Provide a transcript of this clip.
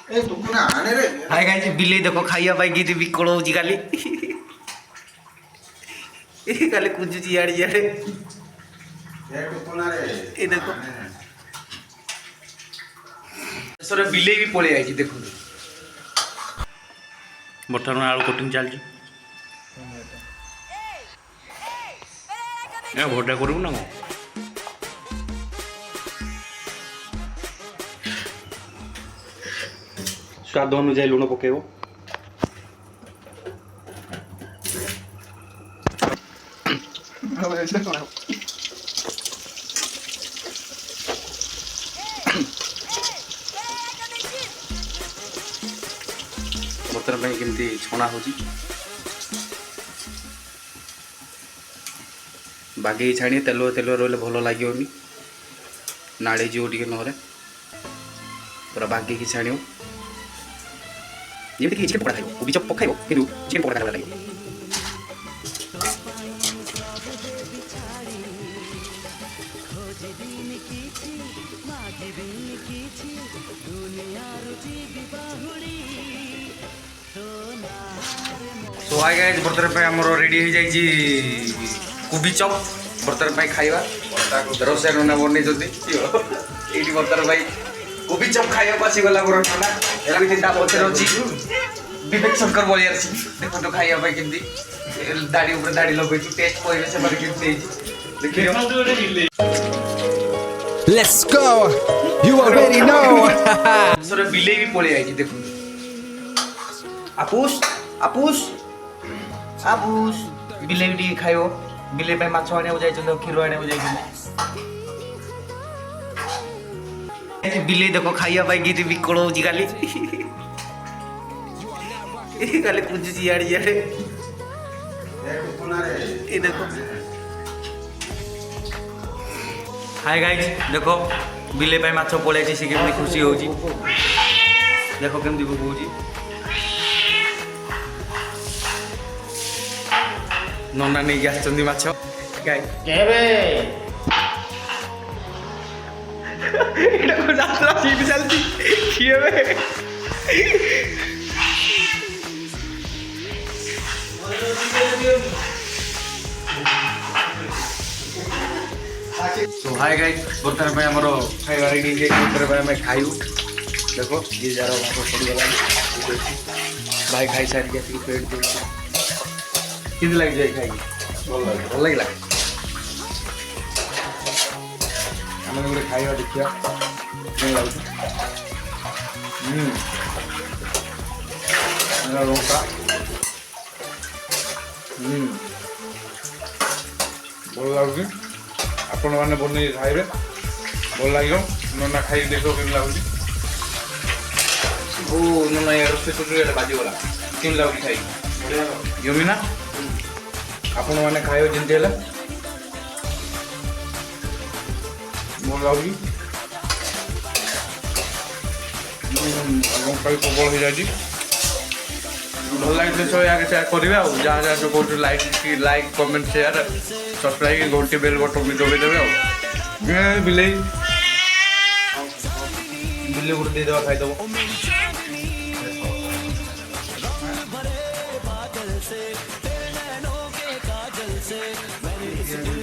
Hi guys बिल्ली देखो खाइया पाई की विकल होची खाली खाली कुजुची यार यार ए देखो सर बिल्ली भी पळे आइची देखो बर्तमान आलू कटिंग चलची ए भोटा करू ना स्वाद अनुसार लुण पकेब बर्तमान केमती छणा हो बागे छाणी तेल तेल रही भल लगे नाड़ी जीव टे ना पूरा बागे की छाण जमीन चिकेन पकड़ा खाइब कोबी चप पकाइब कि चिकेन पकड़ा खाइब लगे सो हाय गाइस बर्तमान पे हमरो रेडी हो जाई कोबी चप बर्तमान खाइबा रोसे नना बनै जति एठी बर्तमान भाई कोबी चप खाइबा पासी गला बरो ठंडा एला भी चिंता पछरे अछि विवेक शंकर बोली अछि देखो तो खाइबा भाई केमती दाढ़ी ऊपर दाढ़ी लगै छु टेस्ट कोइबे से मारे केमती देखियो Let's go. You already know. Sir बिले भी पळे आइची देखो आपुस आपुस आपुस बिले भी खाइबो बिले पे माछ आने हो जाय छ खीरो आने हो जाय छ बिले देखो खाइया पाई की विकल होची खाली खाली कुजुची यार यार ए देखो हाय गाइस देखो बिले पे माछ पळे छी से केमती खुशी होची देखो केमती होची नन्ना नहीं गया चंदी माछ गाय केबे एटा को जात्रा सीट चलती केबे सो हाय गाइस बर्तमान में हमरो खाइबा रेडी है बर्तमान में खाइउ देखो ये जारो माछ पड़ी गला भाई खाई सारी के पेट दे किद लग जाए खाई भल लगे आम गोटे खाइबा देखिया लंका भल लगे आपण मैंने बन खाइबे भल लगे नना खाई देखो केम लगुच ओ नना रोसे टुटू बाजीगला केम लगुच खाई यमी ना आपण मैंने खाइबे जमती है भल लगे लंका भी प्रबल हो जाए भल लगे सब आगे सेयार करेंगे जहाँ जहाँ जो कौन लाइक कमेंट शेयर सब्सक्राइब घंटी बेल बटन भी दबाइदेवे बिले बिले गोटे देदेवा खाईदेव